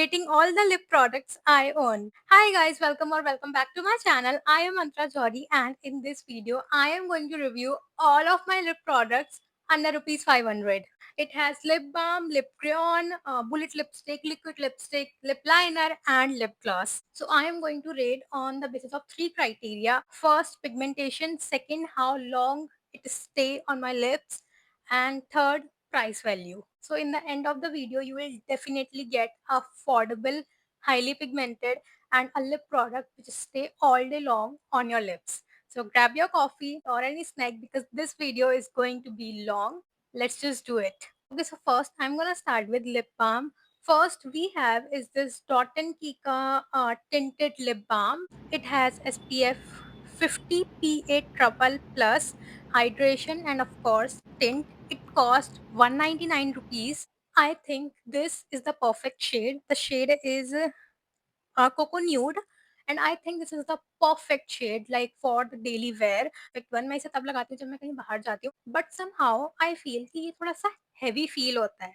rating all the lip products I own. Hi guys, welcome back to my channel. I am Mantra Jodi and in this video I am going to review all of my lip products under rupees 500. It has lip balm, lip crayon, bullet lipstick, liquid lipstick, lip liner and lip gloss. So I am going to rate on the basis of three criteria. First, pigmentation. Second, how long it stay on my lips, and third, price value. So in the end of the video you will definitely get affordable, highly pigmented and a lip product which stay all day long on your lips. So grab your coffee or any snack because this video is going to be long. Let's just do it. Okay, so first I'm gonna start with lip balm. First we have is this Dot and Kika tinted lip balm. It has SPF 50 PA triple plus hydration and of course tint. It cost 199 rupees. I think this is the perfect shade. The shade is cocoa nude and I think this is the perfect shade like for the daily wear. Like one मैं इसे तब लगाती हूँ जब मैं कहीं बाहर जाती हूँ बट somehow I feel कि ये थोड़ा सा heavy feel होता है.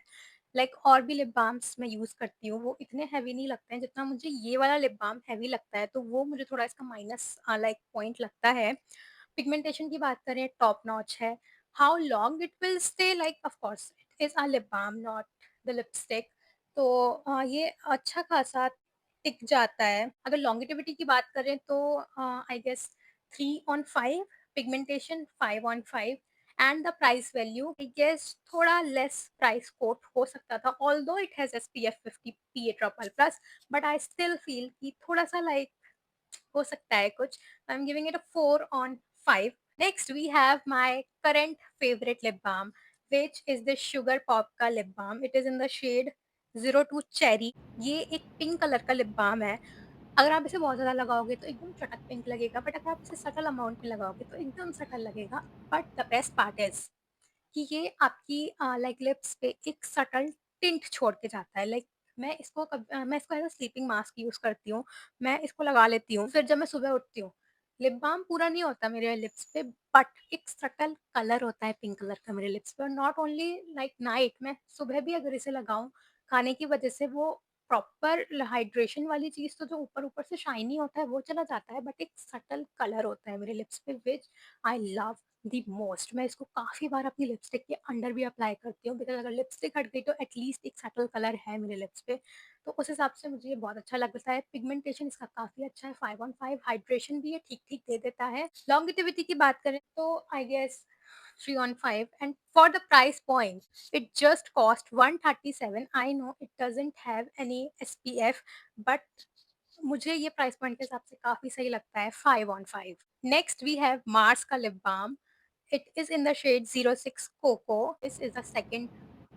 लाइक और भी लिप बाम्स मैं यूज करती हूँ वो इतने हैवी नहीं लगते हैं जितना मुझे ये वाला लिप बाम हैवी लगता है, तो वो मुझे थोड़ा इसका माइनस लाइक पॉइंट लगता है. पिगमेंटेशन की बात करें टॉप नॉच है. How long it will stay, like of course it is a lip balm not the lipstick. तो ये अच्छा खासा टिक जाता है. अगर लॉन्गेटिविटी की बात करें तो I guess 3/5, pigmentation 5/5 and the price value I guess थोड़ा लेस प्राइस कोट हो सकता था, although it has SPF 50 PA triple plus, but I still feel कि थोड़ा सा लाइक हो सकता है कुछ. I am giving it a 4/5. Next we have my current favourite lip balm which is the sugar pop का lip balm. It is in the shade 02 cherry. ये एक पिंक कलर का लिप बाम है. अगर आप इसे बहुत ज़्यादा लगाओगे तो एकदम चटक पिंक लगेगा, बट अगर आप इसे सटल अमाउंट में लगाओगे तो एकदम सटल लगेगा. But the best part is कि ये आपकी लाइक लिप्स पे एक सटल टिंट छोड़ के जाता है. लाइक मैं इसको as a sleeping mask use करती हूँ. मैं इसको लगा लेती हूँ, फिर जब मैं सुबह उठती हूँ, लिप बाम पूरा नहीं होता मेरे लिप्स पे, बट एक सटल कलर होता है पिंक कलर का मेरे लिप्स पे. और नॉट ओनली लाइक नाइट, मैं सुबह भी अगर इसे लगाऊँ, खाने की वजह से वो प्रॉपर हाइड्रेशन वाली चीज़ तो जो ऊपर-ऊपर से शाइनी होता है वो चला जाता है, बट एक सटल कलर होता है मेरे लिप्स पे which I love the most. मैं इसको काफ़ी बार अपनी लिपस्टिक के अंडर भी अप्लाई करती हूँ बिकॉज़ अगर लिपस्टिक हट गई तो एटलीस्ट एक सटल कलर है मेरे लिप्स पे. तो उस हिसाब से मुझे ये बहुत अच्छा लगता है. पिगमेंटेशन इसका काफ़ी अच्छा है, 5/5. हाइड्रेशन भी ये ठीक-ठीक दे देता है. लॉन्गेटिविटी की बात करें तो I guess 3/5 and for the price point it just cost 137. I know it doesn't have any SPF but मुझे ये प्राइस पॉइंट के हिसाब से काफ़ी सही लगता है. 5/5. नेक्स्ट वी हैव मार्स का lip balm. It is in the shade 06 Coco. This is the second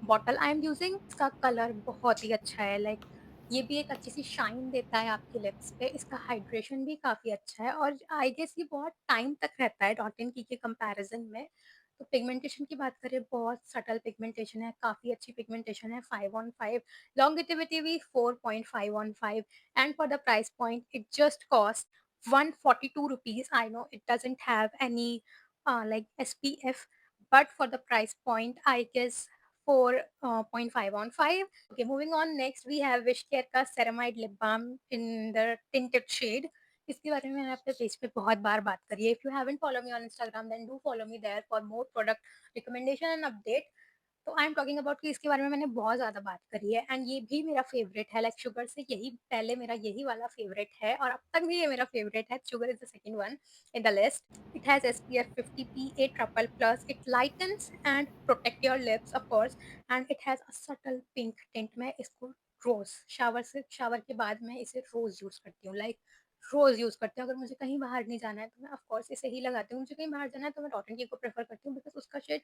bottle I am using. इसका कलर बहुत ही अच्छा है. लाइक ये भी एक अच्छी सी शाइन देता है आपके लिप्स पे. इसका हाइड्रेशन भी काफ़ी अच्छा है और आई गेस ये बहुत टाइम तक रहता है डॉट एंड की के कंपैरिजन में. तो पिगमेंटेशन की बात करें बहुत सटल पिगमेंटेशन है, काफ़ी अच्छी पिगमेंटेशन है. 5/5. लॉन्गेटिविटी भी 4.5/5 and for the price point it just cost 142 rupees. I know it doesn't have any like SPF, but for the price point, I guess 4.5/5. Okay, moving on. Next, we have Wishcare का ceramide lip balm in the tinted shade. इसके बारे में मैंने अपने page पे बहुत बार बात करी है. If you haven't followed me on Instagram, then do follow me there for more product recommendation and update. तो आई एम टॉकिंग अबाउट कि इसके बारे में मैंने बहुत ज़्यादा बात करी है एंड ये भी मेरा फेवरेट है. लाइक शुगर से यही पहले मेरा यही वाला फेवरेट है और अब तक भी ये मेरा फेवरेट है. Sugar is the second one in the list. It has SPF 50 PA triple plus. It lightens and protect your lips, of course, and it has a subtle pink tint. मैं इसको रोज शावर के बाद मैं इसे रोज use करती हूँ. Like रोज use करती हूँ. अगर मुझे कहीं बाहर नहीं जाना है तो मैं ऑफ कोर्स इसे ही लगाती हूँ. मुझे कहीं बाहर जाना है तो मैं डॉट एंड की को प्रेफर करती हूँ बिकॉज उसका शेड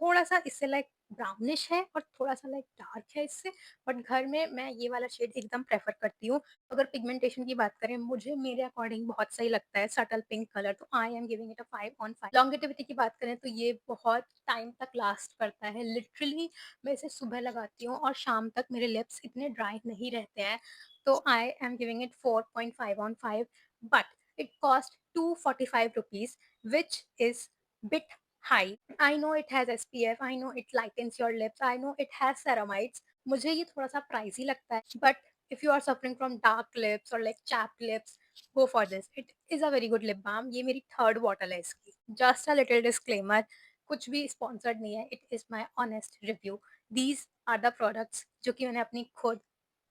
थोड़ा सा इससे लाइक ब्राउनिश है और थोड़ा सा लाइक डार्क है इससे. बट घर में मैं ये वाला शेड एकदम प्रेफर करती हूँ. अगर पिगमेंटेशन की बात करें मुझे मेरे अकॉर्डिंग बहुत सही लगता है सटल पिंक कलर, तो I am giving it a 5/5. Longevity की बात करें तो ये बहुत टाइम तक लास्ट करता है. लिटरली मैं इसे सुबह लगाती हूँ और शाम तक मेरे लिप्स इतने ड्राई नहीं रहते हैं. तो I am giving it 4.5/5. But it cost 245 rupees which is bit high. I know it has SPF, I know it lightens your lips, I know it has ceramides. मुझे ये थोड़ा सा प्राइसी लगता है but if you are suffering from dark lips or like chapped lips, go for this. It is a very good lip balm. ये मेरी third bottle है इसकी. Just a little disclaimer, कुछ भी स्पॉन्सर्ड नहीं है. It is my honest review. These are the products जो कि मैंने अपनी खुद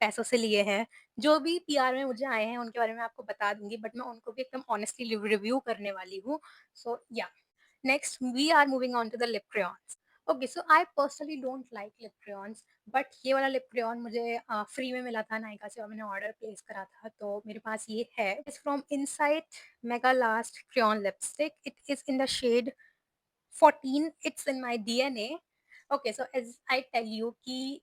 पैसों से लिए हैं. जो भी पीआर में मुझे आए हैं उनके बारे में आपको बता दूंगी, बट मैं उनको भी एकदम ऑनेस्टली रिव्यू करने वाली हूँ. सो या, next we are moving on to the lip crayons. Okay, so I personally don't like lip crayons, but ये वाला lip crayon मुझे फ्री में मिला था नायका से और मैंने ऑर्डर प्लेस करा था, तो मेरे पास ये है. It's from Insight Mega Last Crayon Lipstick. It is in the shade 14. It's in my DNA. Okay, so as I tell you कि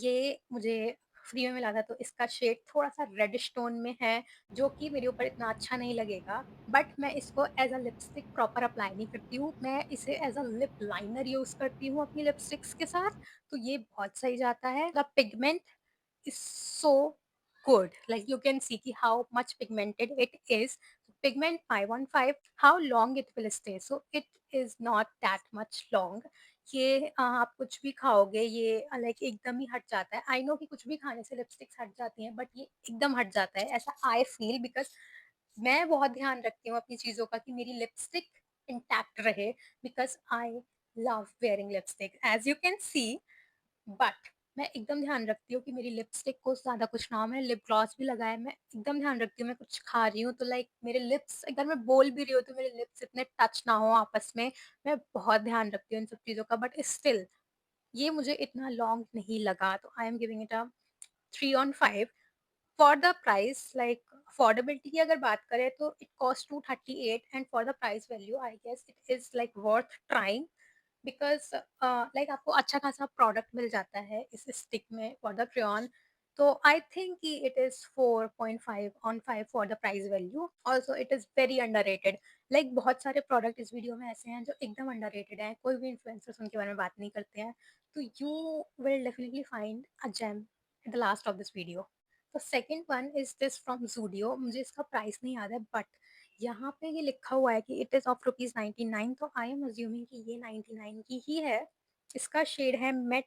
ये मुझे फ्री में मिला था, तो इसका शेड थोड़ा सा रेडिश टोन में है, जो कि मेरे ऊपर इतना अच्छा नहीं लगेगा. बट मैं इसको as a lipstick proper apply नहीं करती हूँ. मैं इसे as a lip liner use करती हूँ अपनी लिपस्टिक्स के साथ. तो ये बहुत सही जाता है. The pigment is so good. Like you can see ki how much pigmented it is. Pigment 515, how long it will stay. So it is not that much long. ये आप कुछ भी खाओगे ये लाइक एकदम ही हट जाता है. आई नो कि कुछ भी खाने से लिपस्टिक्स हट जाती हैं, बट ये एकदम हट जाता है, ऐसा आई फील. बिकॉज मैं बहुत ध्यान रखती हूँ अपनी चीज़ों का कि मेरी लिपस्टिक इंटैक्ट रहे, because I love wearing lipstick as you can see. But मैं एकदम ध्यान रखती हूँ कि मेरी लिपस्टिक को ज़्यादा कुछ ना हो. मैंने लिप ग्लॉस भी लगाया है. मैं एकदम ध्यान रखती हूँ, मैं कुछ खा रही हूँ तो लाइक मेरे लिप्स, अगर मैं बोल भी रही हूँ तो मेरे लिप्स इतने टच ना हो आपस में. मैं बहुत ध्यान रखती हूँ इन सब चीज़ों का. बट स्टिल ये मुझे इतना लॉन्ग नहीं लगा, तो I am giving it a 3/5 for the price. Like affordability की अगर बात करें तो it cost 238, and for the price value I guess it is like worth trying. Because like आपको अच्छा खासा प्रोडक्ट मिल जाता है इस स्टिक में फॉर द क्रेयॉन. तो आई थिंक कि it is 4.5/5 for the price value. Also it is very under rated. Like बहुत सारे प्रोडक्ट इस वीडियो में ऐसे हैं जो एकदम अंडर रेटेड हैं, कोई भी इन्फ्लुएंसर्स उनके बारे में बात नहीं करते हैं. तो you will definitely find a gem at the last of this video. तो second one is this from Zudio. मुझे इसका प्राइस नहीं याद है, बट यहाँ पे ये लिखा हुआ है कि इट इज़ ऑफ ₹99, तो आई एम अज्यूमिंग कि ये 99 की ही है. इसका शेड है matte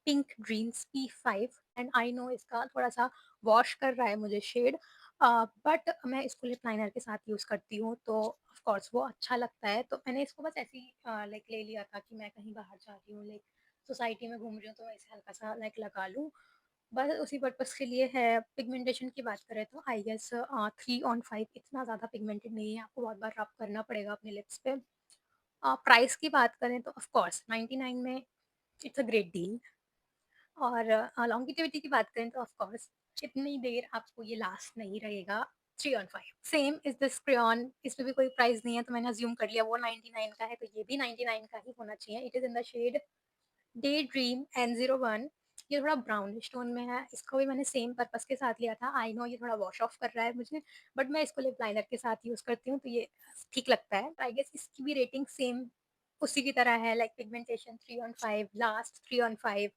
pink dreams P5, and I know इसका थोड़ा सा वॉश कर रहा है मुझे शेड, बट मैं इसको लिप लाइनर के साथ यूज़ करती हूँ, तो ऑफ कोर्स वो अच्छा लगता है. तो मैंने इसको बस ऐसे ही लाइक ले लिया था कि मैं कहीं बाहर जा रही हूँ, लाइक सोसाइटी में घूम रही हूँ, तो मैं इसे हल्का सा लाइक लगा लूँ. बस उसी पर्पस के लिए है. पिगमेंटेशन की बात करें तो आई गेस 3/5 इतना ज़्यादा पिगमेंटेड नहीं है. आपको बहुत बार रब करना पड़ेगा अपने लिप्स पे. प्राइस की बात करें तो ऑफ कोर्स 99 में इट्स अ ग्रेट डील. और लॉन्गिटिविटी की बात करें तो ऑफ कोर्स इतनी देर आपको ये लास्ट नहीं रहेगा. 3/5 सेम इज दिस क्रेयॉन. इसमें भी कोई प्राइस नहीं है, तो मैंने अज्यूम कर लिया वो 99 का है, तो ये भी 99 का ही होना चाहिए. It is in the shade day dream N01. ये थोड़ा ब्राउनिश टोन में है. इसको भी मैंने सेम पर्पस के साथ लिया था. आई नो ये थोड़ा वॉश ऑफ कर रहा है मुझे, बट मैं इसको लिप लाइनर के साथ यूज करती हूँ, तो ये ठीक लगता है. आई गेस इसकी भी रेटिंग सेम उसी की तरह है. Like pigmentation 3/5, last 3/5,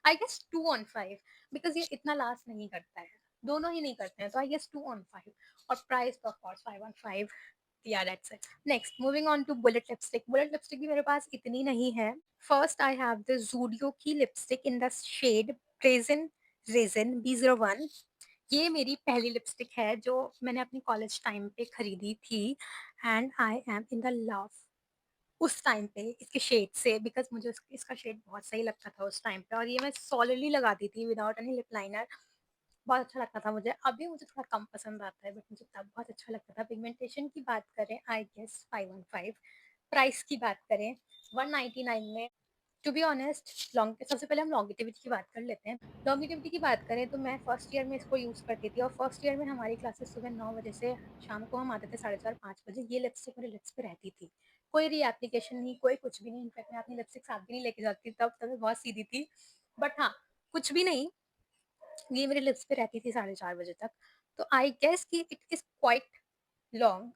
I guess 2/5, because ये इतना लास्ट नहीं करता है. दोनों ही नहीं करते हैं, तो आई गेस 2/5. और प्राइस तो of course 5/5. Yeah, that's it. Next, moving on to bullet lipstick. Bullet lipstick भी मेरे पास इतनी नहीं है. First, I have the Zudio की lipstick in the shade Resin B01. ये मेरी पहली लिपस्टिक है जो मैंने अपनी कॉलेज टाइम पे खरीदी थी, and I am in the love उस टाइम पे इसके शेड से, बिकॉज मुझे इसका शेड बहुत सही लगता था उस टाइम पे, और ये मैं सॉलिडली लगाती थी विदाउट एनी लिप लाइनर. बहुत अच्छा लगता था मुझे. अभी मुझे थोड़ा कम पसंद आता है, बट मुझे तब बहुत अच्छा लगता था. पिगमेंटेशन की बात करें आई गेस 5/5. प्राइस की बात करें 199 में. टू बी ऑनेस्ट, लॉन्ग सबसे पहले हम लॉन्गिटिविटी की बात कर लेते हैं. लॉन्गिटिविटी की बात करें तो मैं फर्स्ट ईयर में इसको यूज़ करती थी, और फर्स्ट ईयर में हमारी क्लासेस सुबह 9 बजे से शाम को हम आते थे 4:30-5 बजे. ये लिपस्टिक मेरे लिप्स पे रहती थी. कोई री एप्लीकेशन नहीं, कोई कुछ भी नहीं. इनफैक्ट मैं अपनी लिपस्टिक साथ भी नहीं लेके जाती, तब मैं बहुत सीधी थी. बट हाँ, कुछ भी नहीं, ये मेरे लिप्स पे रहती थी 4:30 बजे तक. तो आई गेस कि it is quite long.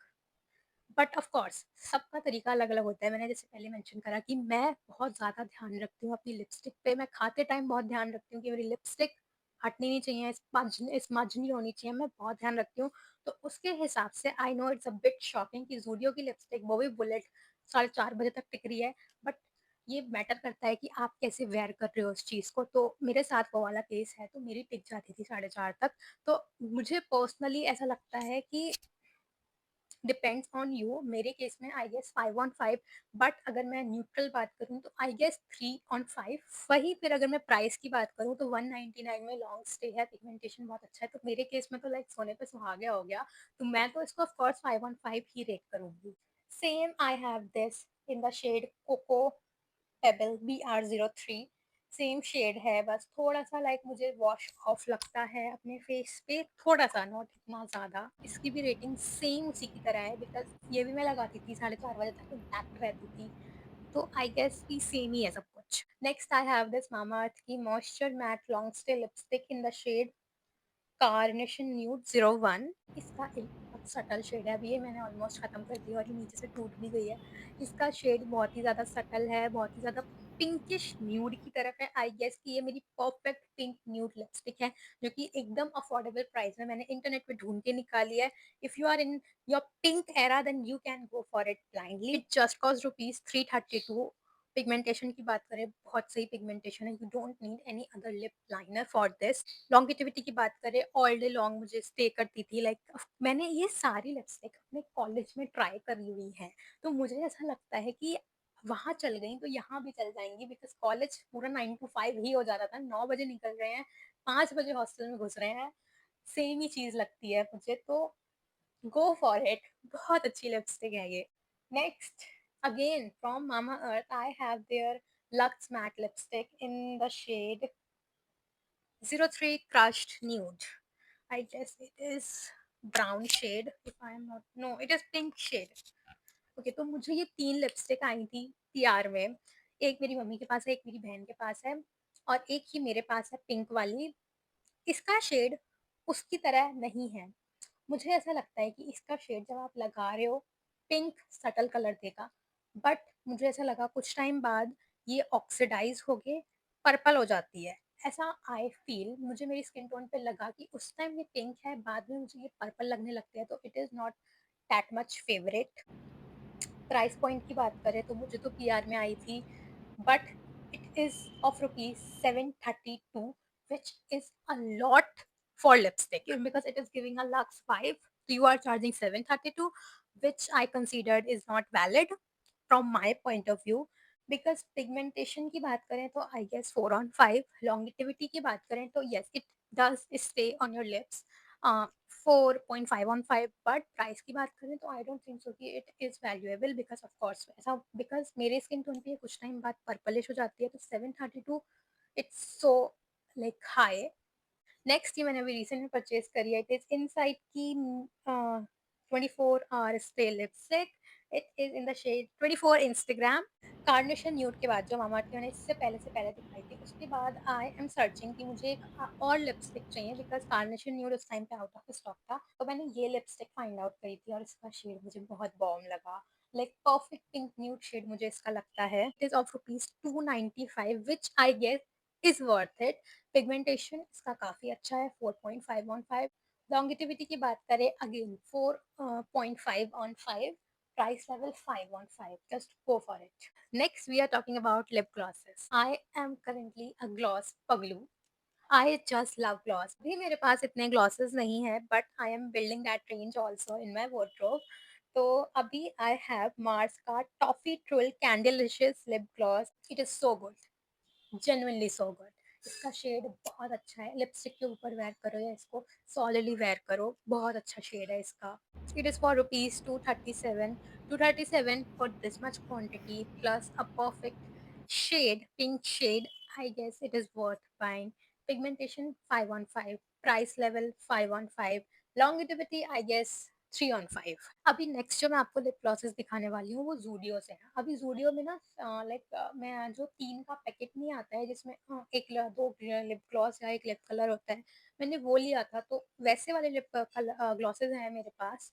But of course सबका तरीका अलग-अलग होता है. मैंने जैसे पहले मेंशन करा कि मैं बहुत ज़्यादा ध्यान रखती हूँ अपनी लिपस्टिक पे. मैं खाते टाइम बहुत ध्यान रखती हूँ कि मेरी लिपस्टिक हटनी नहीं चाहिए, स्मज नहीं होनी चाहिए. मैं बहुत ध्यान रखती हूँ. तो उसके हिसाब से I know it's a bit shocking कि ज़ूडियो की लिपस्टिक, वो भी बुलेट, 4:30 बजे तक टिक रही है. बट ये मैटर करता है कि आप कैसे वेयर कर रहे हो उस चीज़ को। तो मेरे साथ वो वाला केस है, तो मेरी टिक जाती थी 4.5 तक। तो मुझे पर्सनली ऐसा लगता है कि डिपेंड्स ऑन यू। मेरे केस में आई गेस 5 ऑन 5, बट अगर मैं न्यूट्रल बात करूँ तो आई गेस 3 ऑन 5। वही फिर अगर मैं प्राइस की बात करूँ तो 199 में लॉन्ग स्टे है, पिगमेंटेशन बहुत अच्छा है, तो मेरे केस में तो लाइक सोने पे सुहागा हो गया। तो मैं तो इसको ऑफ कोर्स 5 ऑन 5 ही रेट करूँगी। Same I have this in the shade coco pebble BR03। Same shade है, बस थोड़ा सा लाइक मुझे वॉश ऑफ लगता है अपने फेस पे, थोड़ा सा, नॉट इतना ज़्यादा। इसकी भी रेटिंग सेम उसी की तरह है, बिकॉज ये भी मैं लगाती थी 4:30 बजे तक, इंटैक्ट रहती थी। तो आई गेस कि सेम ही है सब कुछ। Next I have this Mamaearth की moisture matte long stay lipstick in the shade carnation nude 01। इसका एक बहुत सटल शेड है, अभी ये मैंने ऑलमोस्ट खत्म कर दिया और ये नीचे से टूट भी गई है। इसका शेड बहुत ही ज़्यादा सटल है, बहुत ही ज़्यादा पिंकिश न्यूड की तरफ है। आई गेस कि ये मेरी परफेक्ट पिंक न्यूड लिपस्टिक है, जो कि एकदम अफोर्डेबल प्राइस में मैंने इंटरनेट पे ढूंढ के निकाली है। If you are in your pink era then you can go for it blindly. It just cost ₹332। Pigmentation की बात करें, बहुत सही पिगमेंटेशन है, you don't need any other lip liner for this. Longevity की बात करें, ऑल डे लॉन्ग मुझे स्टे करती थी। लाइक मैंने ये सारी लिपस्टिक अपने कॉलेज में ट्राई करी हुई है, तो मुझे ऐसा लगता है कि वहां चल गई तो यहाँ भी चल जाएंगी, बिकॉज कॉलेज पूरा 9 to 5 ही हो जाता था। 9 बजे निकल रहे हैं, 5 बजे हॉस्टल में घुस रहे हैं, सेम ही चीज लगती है मुझे। तो गो फॉर इट, बहुत अच्छी लिपस्टिक है ये। Next, again from Mamaearth, I have their luxe matte lipstick in the shade 03 crushed nude. I guess it is brown shade if I am not, no it is pink shade. Okay, तो मुझे ये 3 lipstick आई थी PR में। एक मेरी mummy के पास है, एक मेरी बहन के पास है, और एक ही मेरे पास है पिंक वाली। इसका शेड उसकी तरह नहीं है। मुझे ऐसा लगता है कि इसका शेड जब आप लगा रहे हो, पिंक सटल कलर देगा, बट मुझे ऐसा लगा कुछ टाइम बाद ये ऑक्सीडाइज होके पर्पल हो जाती है। ऐसा आई फील, मुझे मेरी स्किन टोन पे लगा कि उस टाइम ये पिंक है, बाद में मुझे ये पर्पल लगने लगते हैं, तो it is not that much favourite. Price point की बात करें तो मुझे तो पीआर में आई थी, but it is of ₹732, which is a lot for lipstick, because it is giving a lux 5, so you are charging 732, which I considered is not valid from my point of view. Because pigmentation की बात करें तो I guess 4 on 5, longevity की बात करें तो yes it does stay on your lips 4.5 on 5, but price की बात करें तो आई डोंट थिंक सो कि it is valuable, because of course ऐसा, बिकॉज मेरे स्किन टोन पे कुछ टाइम बाद पर्पलिश हो जाती है, तो 732 it's so like high. Next ये मैंने अभी रिसेंट में परचेज करी है, इट इज इनसाइड की 24 hour stay lipstick. It is in the shade 24 Instagram. Carnation nude के बाद जो मामा की मैंने इससे पहले दिखाई थी, उसके बाद आई एम सर्चिंग कि मुझे एक और लिपस्टिक चाहिए, बिकॉज कार्नेशन न्यूड उस टाइम पे आउट ऑफ स्टॉक था। तो मैंने ये लिपस्टिक फाइंड आउट करी थी और इसका शेड मुझे बहुत बॉम लगा। Like perfect pink nude shade मुझे इसका लगता है। It is of ₹295, which I guess is worth it. Pigmentation इसका काफ़ी अच्छा है, 4.5 on 5। लॉन्गिटिविटी की बात करें, again 4.5 on 5। Price level 5 on 5, just go for it. Next we are talking about lip glosses. I am currently a gloss पगलू। I just love gloss. भी मेरे पास इतने ग्लॉसेस नहीं है, but I am building that range also in my wardrobe. तो अभी I have Mars का toffee truffle candlicious lip gloss. It is so good, genuinely so good. इसका शेड बहुत अच्छा है, लिपस्टिक के ऊपर वेयर करो या इसको सॉलिडली वेयर करो, बहुत अच्छा शेड है इसका। It is for ₹237। 237 for this much quantity plus a perfect shade, pink shade. I guess it is worth buying. Pigmentation 5 on 5, price level 5 on 5, longevity I guess 3 on 5। अभी next जो मैं आपको lip glosses दिखाने वाली हूँ वो ज़ूडियो से है। अभी ज़ूडियो में ना लाइक मैं जो 3 का पैकेट नहीं आता है जिसमें एक ल 2 लिप ग्लॉस या 1 लिप कलर होता है, मैंने वो लिया था। तो वैसे वाले लिप ग्लॉसेस हैं मेरे पास।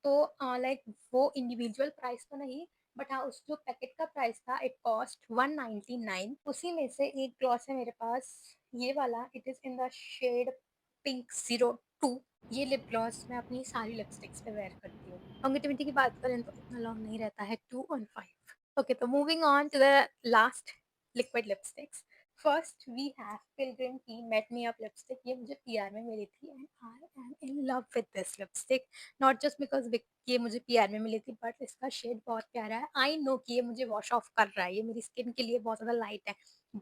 तो लाइक वो इंडिविजुअल प्राइस तो नहीं, बट हाँ उस जो पैकेट का प्राइस था इट कॉस्ट 199। उसी में से एक ग्लॉस है मेरे पास, ये वाला। It is in the shade pink 02। ये लिप ग्लॉस मैं अपनी सारी लिपस्टिक्स पे वेयर करती हूँ। लॉन्गिटिविटी की बात करें तो इतना लॉन्ग नहीं रहता है, 2 on 5। Okay, so moving on to the last liquid lipsticks. First we have Pilgrim Tea Met Me Up lipstick. ये मुझे पीआर में मिली थी and I am in love with this lipstick. Not just because ये मुझे PR में मिली थी, but इसका shade बहुत प्यारा है. I know कि ये मुझे वॉश ऑफ कर रहा है, ये मेरी स्किन के लिए बहुत ज़्यादा लाइट है,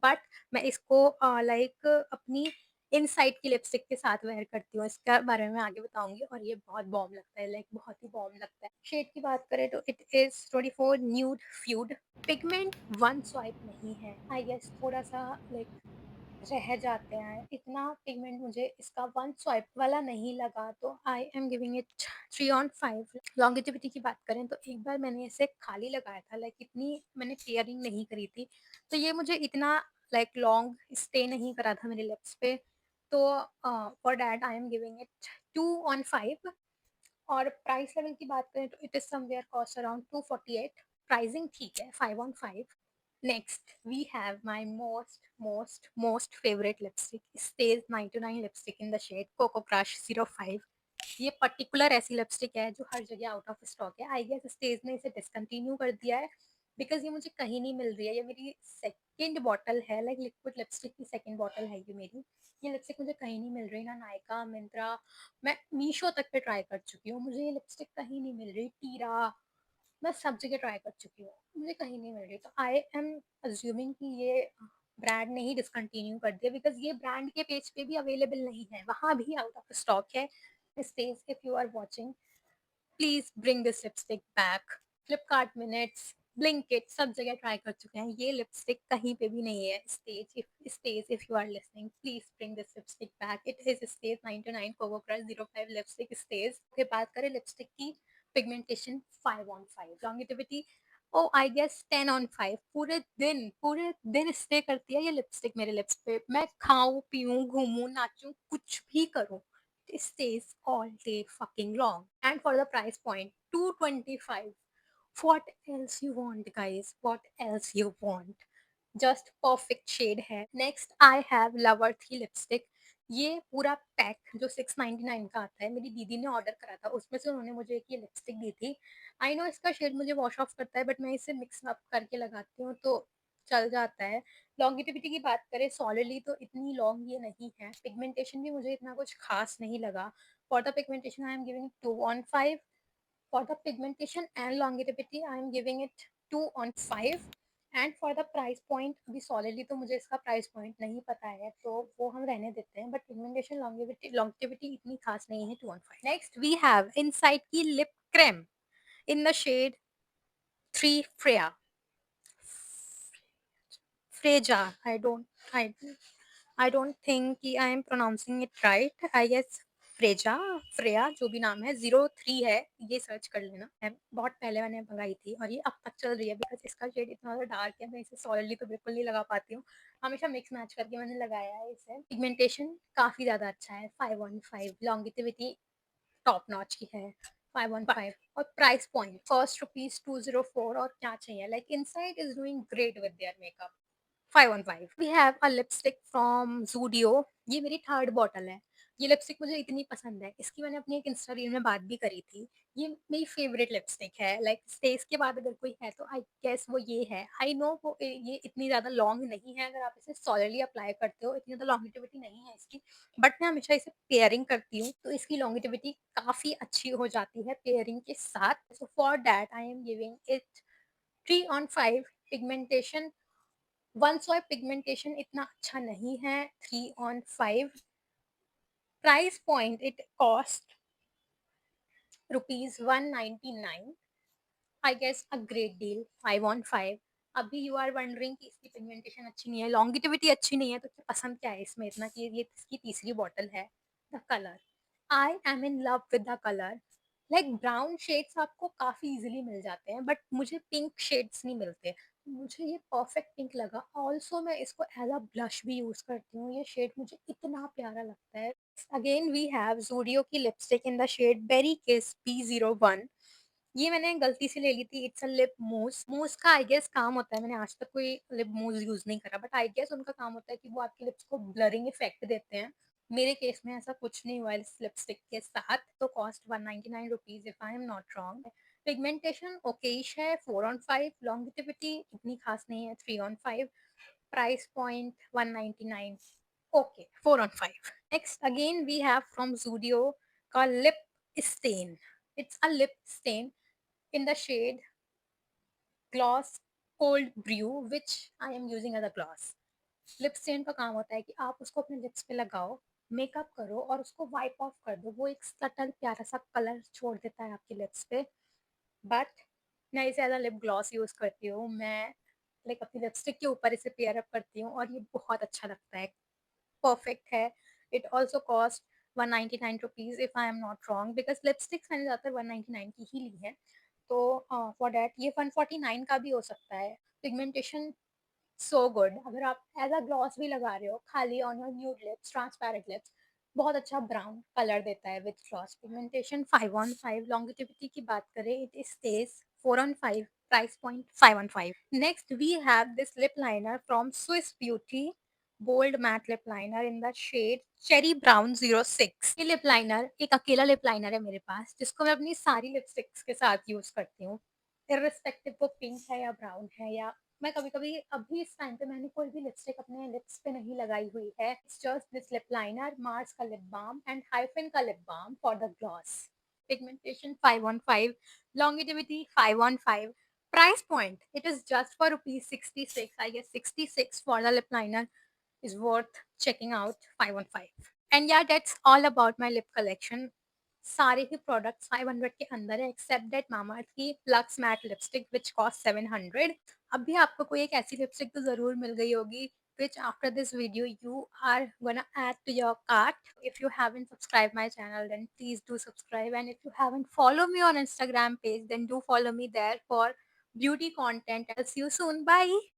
बट मैं इसको लाइक अपनी इनसाइड की लिपस्टिक के साथ वेयर करती हूँ. इसके बारे में आगे बताऊंगी. और ये बहुत बॉम लगता है, लाइक बहुत ही बॉम लगता है. शेड की बात करें तो इट इज 24 न्यूड फ्यूड. पिगमेंट वन स्वाइप नहीं है, आई गेस थोड़ा सा लाइक रह जाते हैं. इतना पिगमेंट मुझे इसका वन स्वाइप वाला नहीं लगा, तो I am giving it 3/5. Longevity की बात करें तो एक बार मैंने इसे खाली लगाया था, लाइक इतनी मैंने पेयरिंग नहीं करी थी, तो ये मुझे इतना लाइक लॉन्ग स्टे नहीं करा था मेरे लिप्स पे. तो for that I am giving it 2/5. और प्राइस लेवल की बात करें तो it is somewhere cost around 248. Pricing ठीक है, 5/5. Next we have my most favourite lipstick, stage 929 lipstick in the shade cocoa crush 05. ये पर्टिकुलर ऐसी लिपस्टिक है जो हर जगह आउट ऑफ स्टॉक है. आई गेस स्टेज ने इसे डिसकंटिन्यू कर दिया है, बिकॉज ये मुझे कहीं नहीं मिल रही है. ये मेरी सेकेंड बॉटल है, लाइक लिक्विड लिपस्टिक की सेकेंड बॉटल है ये मेरी. ये लिपस्टिक मुझे कहीं नहीं मिल रही, ना नायका, मिंत्रा, मैं मीशो तक पे ट्राई कर चुकी हूँ, मुझे ये लिपस्टिक कहीं नहीं मिल रही. टीरा, मैं सब जगह ट्राई कर चुकी हूँ, मुझे कहीं नहीं मिल रही. तो आई एम अज्यूमिंग कि ये ब्रांड ने ही डिसकंटिन्यू कर दिया, बिकॉज ये ब्रांड के पेज पे भी अवेलेबल नहीं है, वहाँ भी आउट ऑफ स्टॉक है. Stage if you are watching, please bring this lipstick back. Flipkart minutes, Blinkit, सब जगह ट्राई कर चुके हैं, ये लिपस्टिक कहीं पे भी नहीं है. Stage if you are listening, please bring this lipstick back. It is stage 929 cocoa crush 05 lipstick stage. फिर बात करें लिपस्टिक की, pigmentation 5/5. Longevity oh I guess 10/5. पूरे दिन स्टे करती है ये लिपस्टिक मेरे लिप्स पे. मैं खाऊं पीऊं घूमूं नाचूं कुछ भी करूं, it stays all day fucking long. And for the price point, 225. What else you want, guys? What else you want? Just perfect shade है. Next I have lover the lipstick. ये पूरा पैक जो 699 का आता है, मेरी दीदी ने ऑर्डर करा था, उसमें से उन्होंने मुझे एक ये लिपस्टिक दी थी. आई नो इसका शेड मुझे वॉश ऑफ करता है, बट मैं इसे मिक्स अप करके लगाती हूँ तो चल जाता है. लॉन्गिटिविटी की बात करें सॉलिडली तो इतनी लॉन्ग ये नहीं है. पिगमेंटेशन भी मुझे इतना कुछ खास नहीं लगा. For the pigmentation I am giving 2/5. For the pigmentation and longevity, I am giving it 2/5. And for the price point, अभी सॉलिडली तो मुझे इसका प्राइस पॉइंट नहीं पता है, तो वो हम रहने देते हैं, बट पिगमेंटेशन लॉन्गेविटी इतनी खास नहीं है. 2/5. नेक्स्ट वी हैव इनसाइड की lip creme in the shade 3 Freya. Freja, I I don't think कि I am pronouncing it right. I guess Freja, Freya, जो भी नाम है, 03 है. ये सर्च कर लेना. बहुत पहले मैंने मंगाई थी और ये अब तक चल रही है, बिकॉज इसका शेड इतना ज़्यादा डार्क है, मैं इसे सॉलिडली तो बिल्कुल नहीं लगा पाती हूँ. हमेशा मिक्स मैच करके मैंने लगाया है इसे. पिगमेंटेशन काफ़ी ज़्यादा अच्छा है, 5/5. लॉन्गिटिविटी टॉप नॉच की है, 5/5. और प्राइस पॉइंट कॉस्ट ₹204. और क्या चाहिए, like inside is doing great with their makeup. 5/5. We have a lipstick from Zudio. ये मेरी थर्ड बॉटल है. ये लिपस्टिक मुझे इतनी पसंद है, इसकी मैंने अपनी एक इंस्टा रील में बात भी करी थी. ये मेरी फेवरेट लिपस्टिक है, लाइक स्टेज के बाद अगर कोई है तो आई गेस वो ये है. आई नो वो ये इतनी ज़्यादा लॉन्ग नहीं है, अगर आप इसे सॉलिडली अप्लाई करते हो, इतनी ज़्यादा लॉन्गिटिविटी नहीं है इसकी, बट मैं हमेशा इसे पेयरिंग करती हूँ तो इसकी लॉन्गिटिविटी काफ़ी अच्छी हो जाती है पेयरिंग के साथ. So for that I am giving it 3/5. Pigmentation one सॉय पिगमेंटेशन इतना अच्छा नहीं है, 3/5. Price point it cost ₹199. I guess a great deal, 5/5. अभी यू आर वंडरिंग कि इसकी पिगमेंटेशन अच्छी नहीं है, लॉन्गिटिविटी अच्छी नहीं है, तो क्या पसंद क्या है इसमें इतना कि ये इसकी तीसरी बॉटल है. The colour, I am in love with the colour. Like brown shades आपको काफ़ी इजीली मिल जाते हैं, बट मुझे पिंक शेड्स नहीं मिलते. मुझे ये परफेक्ट पिंक लगा. ऑल्सो मैं इसको एज अ ब्लश भी यूज़ करती हूँ, ये शेड मुझे इतना प्यारा लगता है. अगेन वी हैव ज़ूडियो की lipstick in the shade berry kiss B01. ये मैंने गलती से ले ली थी. इट्स अ लिप मूस. मूस का आई गेस काम होता है, मैंने आज तक कोई लिप मूस यूज़ नहीं करा, बट आई गेस उनका काम होता है कि वो आपके लिप्स को ब्लरिंग इफेक्ट देते हैं. मेरे केस में ऐसा कुछ नहीं हुआ इस लिपस्टिक के साथ. तो cost ₹199 if I am not wrong. Pigmentation okayish है 4/5, लॉन्गिटिविटी इतनी खास नहीं है 3/5, price point 199, okay 4/5. Next again we have from Zudio का lip stain. It's a lip stain in the shade gloss cold brew which I am using as a gloss. Lip stain का काम होता है कि आप उसको अपने लिप्स पे लगाओ, मेकअप करो और उसको वाइप ऑफ कर दो। वो एक सटल प्यारा सा कलर छोड़ देता है आपके लिप्स पे। बट मैं इसे as a lip gloss use करती हूँ। मैं लाइक अपनी लिपस्टिक के ऊपर इसे पेयर अप करती हूँ और ये बहुत अच्छा लगता है, परफेक्ट है। It also cost 199 rupees if I am not wrong, because lipsticks मैंने ज़्यादातर 199 की ही ली है। तो फॉर डैट ये 149 का भी हो सकता है। Pigmentation so good. अगर आप एज अ ग्लॉस भी लगा रहे हो खाली on your nude lips, transparent lips, बहुत अच्छा ब्राउन कलर देता है विद ग्लॉस। पिगमेंटेशन 5/5, लॉन्गिटिविटी की बात करें it is stage 4/5, price point 5/5। Next we have this lip liner from Swiss Beauty, bold matte lip liner in the shade cherry brown 06। ये lip liner एक अकेला lip liner है मेरे पास जिसको मैं अपनी सारी लिपस्टिक्स के साथ यूज करती हूँ, इर्रिस्पेक्टिव वो पिंक है या ब्राउन है। या मैं कभी-कभी अभी इस टाइम पे मैंने कोई भी लिपस्टिक अपने लिप्स पे नहीं लगाई हुई है। It's just this lip liner, Mars का लिप बाम एंड हाइफन का lip balm for the gloss. Pigmentation 5/5, longevity 5/5, price point it is just for rupees 66, I guess 66 for the lip liner is worth checking out 5/5. And yeah, that's all about my lip collection. सारे ही products 500 के अंदर है accept that Mamaearth की lux matte lipstick which cost 700। अब भी आपको कोई एक ऐसी लिपस्टिक तो ज़रूर मिल गई होगी which after this video you are gonna add to your cart. If you haven't subscribed my channel then please do subscribe, and if you haven't followed me on Instagram page then do follow me there for beauty content. I'll see you soon. Bye.